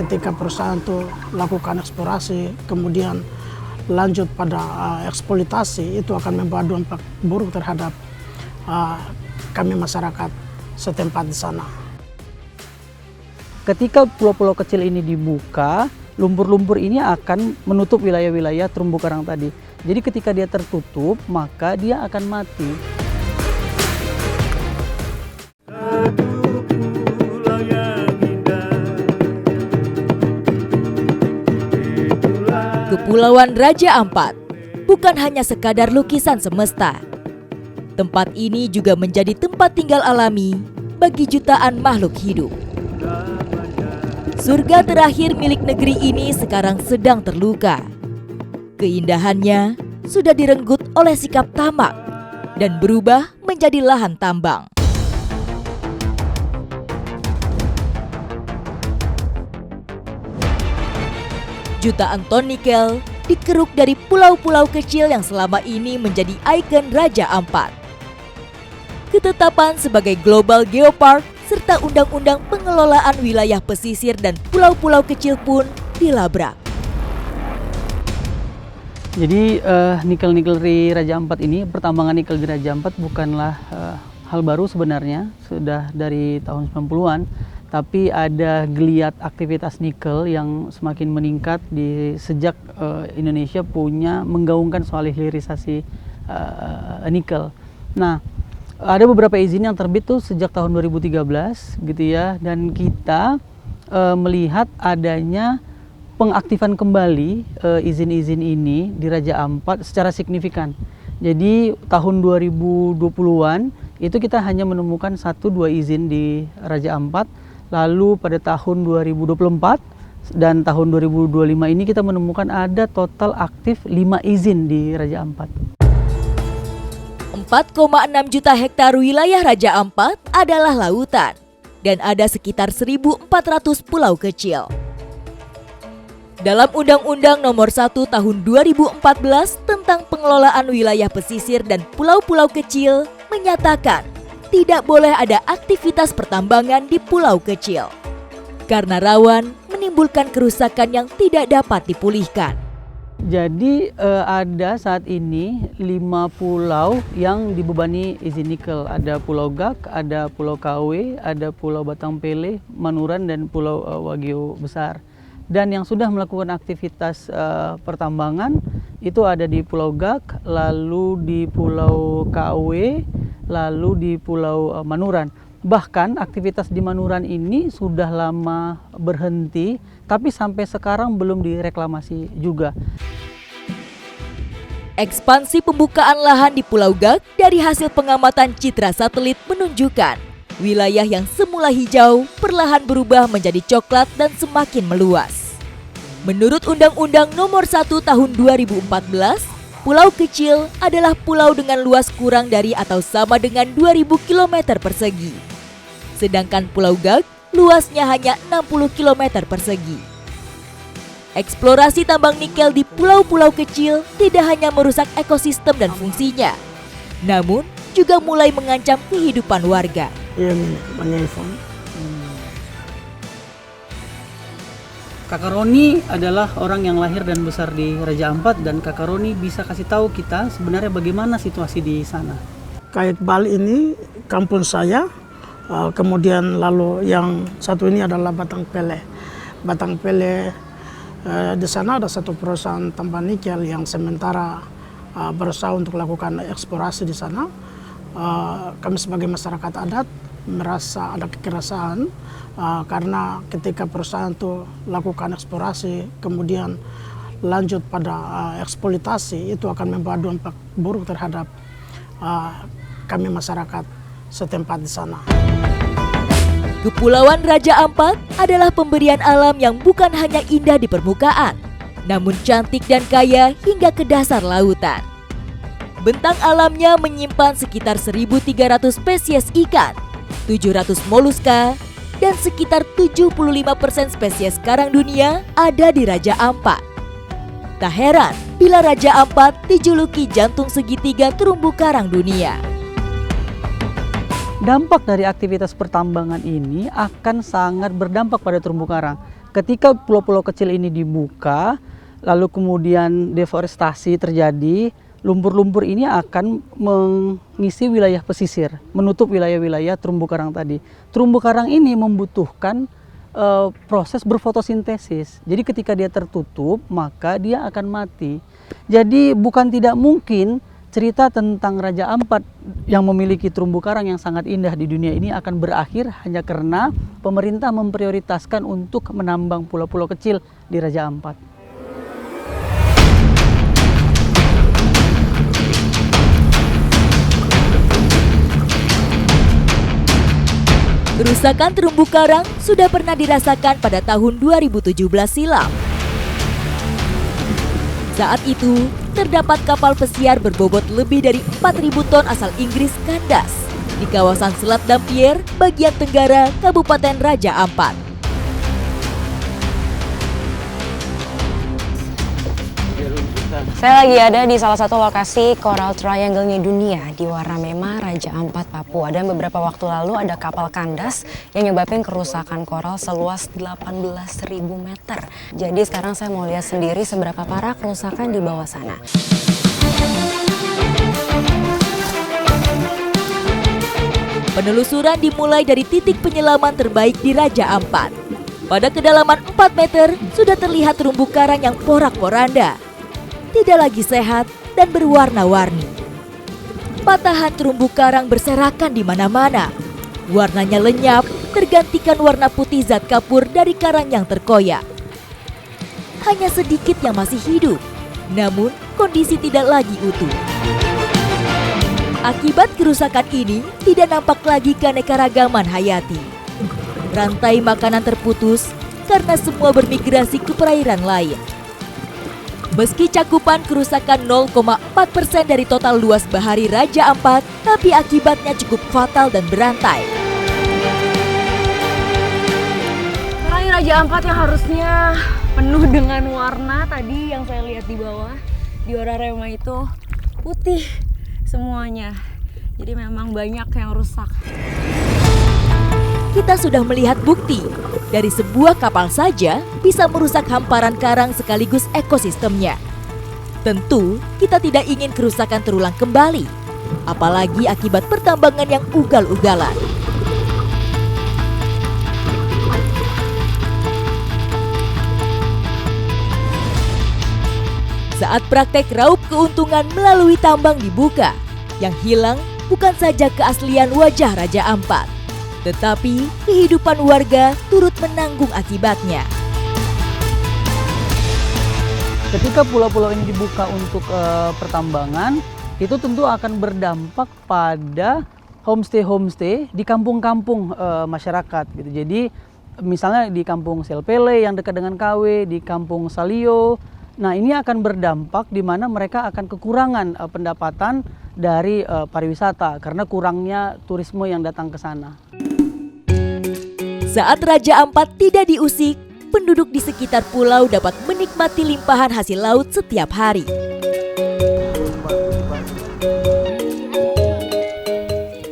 ketika perusahaan itu lakukan eksplorasi, kemudian lanjut pada eksploitasi, itu akan membawa dampak buruk terhadap kami masyarakat setempat di sana. Ketika pulau-pulau kecil ini dibuka, lumpur-lumpur ini akan menutup wilayah-wilayah terumbu karang tadi. Jadi ketika dia tertutup, maka dia akan mati. Kepulauan Raja Ampat bukan hanya sekadar lukisan semesta. Tempat ini juga menjadi tempat tinggal alami bagi jutaan makhluk hidup. Surga terakhir milik negeri ini sekarang sedang terluka. Keindahannya sudah direnggut oleh sikap tamak dan berubah menjadi lahan tambang. Jutaan ton nikel dikeruk dari pulau-pulau kecil yang selama ini menjadi ikon Raja Ampat. Ketetapan sebagai Global Geopark serta undang-undang pengelolaan wilayah pesisir dan pulau-pulau kecil pun dilabrak. Jadi nikel-nikel di Raja Ampat ini, pertambangan nikel di Raja Ampat bukanlah hal baru sebenarnya, sudah dari tahun 90-an. Tapi ada geliat aktivitas nikel yang semakin meningkat sejak Indonesia menggaungkan soal hilirisasi nikel. Nah, ada beberapa izin yang terbit tuh sejak tahun 2013 gitu ya, dan kita melihat adanya pengaktifan kembali izin-izin ini di Raja Ampat secara signifikan. Jadi tahun 2020-an itu kita hanya menemukan 1-2 izin di Raja Ampat. Lalu pada tahun 2024 dan tahun 2025 ini kita menemukan ada total aktif 5 izin di Raja Ampat. 4,6 juta hektar wilayah Raja Ampat adalah lautan dan ada sekitar 1.400 pulau kecil. Dalam Undang-Undang Nomor 1 Tahun 2014 tentang pengelolaan wilayah pesisir dan pulau-pulau kecil menyatakan tidak boleh ada aktivitas pertambangan di pulau kecil karena rawan menimbulkan kerusakan yang tidak dapat dipulihkan. Jadi ada saat ini 5 pulau yang dibebani izin nikel. Ada Pulau Gak, ada Pulau KW, ada Pulau Batang Pele, Manuran, dan Pulau Wagio Besar. Dan yang sudah melakukan aktivitas pertambangan itu ada di Pulau Gak, lalu di Pulau KW, lalu di Pulau Manuran. Bahkan aktivitas di Manuran ini sudah lama berhenti, tapi sampai sekarang belum direklamasi juga. Ekspansi pembukaan lahan di Pulau Gak dari hasil pengamatan citra satelit menunjukkan wilayah yang semula hijau perlahan berubah menjadi coklat dan semakin meluas. Menurut Undang-Undang Nomor 1 Tahun 2014, pulau kecil adalah pulau dengan luas kurang dari atau sama dengan 2.000 km persegi. Sedangkan Pulau Gak luasnya hanya 60 km persegi. Eksplorasi tambang nikel di pulau-pulau kecil tidak hanya merusak ekosistem dan fungsinya, namun juga mulai mengancam kehidupan warga. Kakak Roni adalah orang yang lahir dan besar di Raja Ampat, dan Kakak Roni bisa kasih tahu kita sebenarnya bagaimana situasi di sana. Kayak Bali ini kampung saya, kemudian lalu yang satu ini adalah Batang Pele. Batang Pele di sana ada satu perusahaan tambang nikel yang sementara berusaha untuk melakukan eksplorasi di sana. Kami sebagai masyarakat adat merasa ada kekerasan karena ketika perusahaan itu lakukan eksplorasi kemudian lanjut pada eksploitasi, itu akan membawa dampak buruk terhadap kami masyarakat setempat di sana. Kepulauan Raja Ampat adalah pemberian alam yang bukan hanya indah di permukaan, namun cantik dan kaya hingga ke dasar lautan. Bentang alamnya menyimpan sekitar 1.300 spesies ikan, 700 moluska, dan sekitar 75% spesies karang dunia ada di Raja Ampat. Tak heran bila Raja Ampat dijuluki jantung segitiga terumbu karang dunia. Dampak dari aktivitas pertambangan ini akan sangat berdampak pada terumbu karang. ketika pulau-pulau kecil ini dibuka, lalu kemudian deforestasi terjadi, lumpur-lumpur ini akan mengisi wilayah pesisir, menutup wilayah-wilayah terumbu karang tadi. Terumbu karang ini membutuhkan proses berfotosintesis. Jadi ketika dia tertutup, maka dia akan mati. Jadi bukan tidak mungkin cerita tentang Raja Ampat yang memiliki terumbu karang yang sangat indah di dunia ini akan berakhir hanya karena pemerintah memprioritaskan untuk menambang pulau-pulau kecil di Raja Ampat. Kerusakan terumbu karang sudah pernah dirasakan pada tahun 2017 silam. Saat itu, terdapat kapal pesiar berbobot lebih dari 4.000 ton asal Inggris kandas di kawasan Selat Dampier, bagian tenggara Kabupaten Raja Ampat. Saya lagi ada di salah satu lokasi Coral Triangle-nya dunia di Waramema, Raja Ampat, Papua. Dan beberapa waktu lalu ada kapal kandas yang nyebabin kerusakan koral seluas 18.000 meter. Jadi sekarang saya mau lihat sendiri seberapa parah kerusakan di bawah sana. Penelusuran dimulai dari titik penyelaman terbaik di Raja Ampat. Pada kedalaman 4 meter sudah terlihat terumbu karang yang porak-poranda, tidak lagi sehat dan berwarna-warni. Patahan terumbu karang berserakan di mana-mana. Warnanya lenyap, tergantikan warna putih zat kapur dari karang yang terkoyak. Hanya sedikit yang masih hidup, namun kondisi tidak lagi utuh. Akibat kerusakan ini, tidak nampak lagi keanekaragaman hayati. Rantai makanan terputus karena semua bermigrasi ke perairan lain. Meski cakupan kerusakan 0,4% dari total luas bahari Raja Ampat, tapi akibatnya cukup fatal dan berantai. Sekarang Raja Ampat yang harusnya penuh dengan warna tadi yang saya lihat di bawah di Waramema itu putih semuanya. Jadi memang banyak yang rusak. Kita sudah melihat bukti, dari sebuah kapal saja bisa merusak hamparan karang sekaligus ekosistemnya. Tentu, kita tidak ingin kerusakan terulang kembali, apalagi akibat pertambangan yang ugal-ugalan. Saat praktek raup keuntungan melalui tambang dibuka, yang hilang bukan saja keaslian wajah Raja Ampat, tetapi kehidupan warga turut menanggung akibatnya. Ketika pulau-pulau ini dibuka untuk pertambangan, itu tentu akan berdampak pada homestay di kampung-kampung masyarakat gitu. Jadi misalnya di kampung Selpele yang dekat dengan KW, di kampung Salio. Nah, ini akan berdampak di mana mereka akan kekurangan pendapatan dari pariwisata karena kurangnya turisme yang datang ke sana. Saat Raja Ampat tidak diusik, penduduk di sekitar pulau dapat menikmati limpahan hasil laut setiap hari.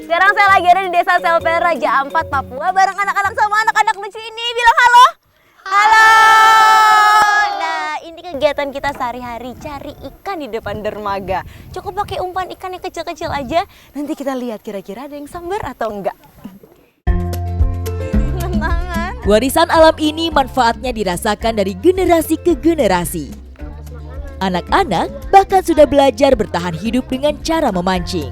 Sekarang saya lagi ada di Desa Selpele, Raja Ampat, Papua bareng anak-anak sama anak-anak lucu ini. Bilang halo. Halo. Nah, ini kegiatan kita sehari-hari, cari ikan di depan dermaga. Cukup pakai umpan ikan yang kecil-kecil aja. Nanti kita lihat kira-kira ada yang sambar atau enggak. Warisan alam ini manfaatnya dirasakan dari generasi ke generasi. Anak-anak bahkan sudah belajar bertahan hidup dengan cara memancing.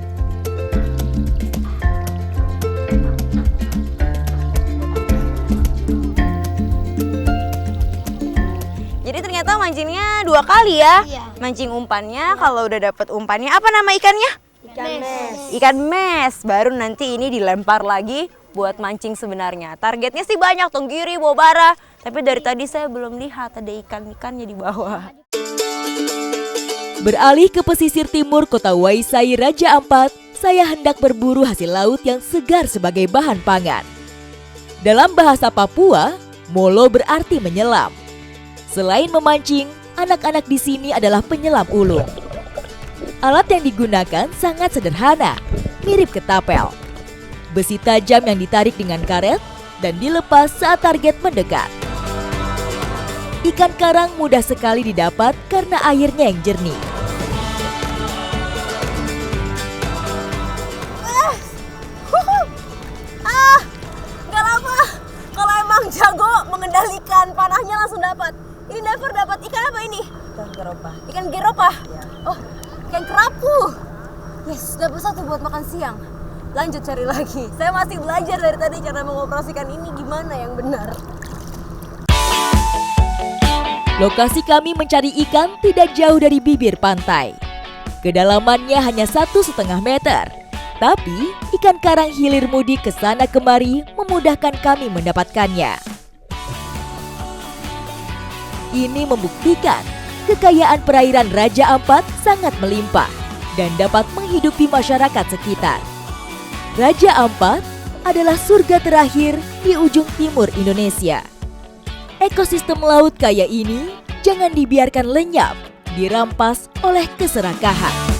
Jadi ternyata mancingnya 2 kali ya? Iya. Mancing umpannya, kalau udah dapet umpannya, apa nama ikannya? Ikan mes. Ikan mes. Baru nanti ini dilempar lagi buat mancing sebenarnya. Targetnya sih banyak, tenggiri, bobara. Tapi dari tadi saya belum lihat ada ikan-ikannya di bawah. Beralih ke pesisir timur kota Waisai, Raja Ampat, saya hendak berburu hasil laut yang segar sebagai bahan pangan. Dalam bahasa Papua, molo berarti menyelam. Selain memancing, anak-anak di sini adalah penyelam ulung. Alat yang digunakan sangat sederhana, mirip ketapel. Besi tajam yang ditarik dengan karet dan dilepas saat target mendekat. Ikan karang mudah sekali didapat karena airnya yang jernih. Nggak lama. Kalau emang jago mengendalikan panahnya langsung dapat. Ini Never dapat ikan apa ini? Ikan geropa. Ikan geropa. Ya. Oh, ikan kerapu. Yes, dapat satu buat makan siang. Lanjut cari lagi. Saya masih belajar dari tadi cara mengoperasikan ini gimana yang benar. Lokasi kami mencari ikan tidak jauh dari bibir pantai. Kedalamannya hanya 1,5 meter. Tapi ikan karang hilir mudik ke sana kemari memudahkan kami mendapatkannya. Ini membuktikan kekayaan perairan Raja Ampat sangat melimpah dan dapat menghidupi masyarakat sekitar. Raja Ampat adalah surga terakhir di ujung timur Indonesia. Ekosistem laut kaya ini jangan dibiarkan lenyap, dirampas oleh keserakahan.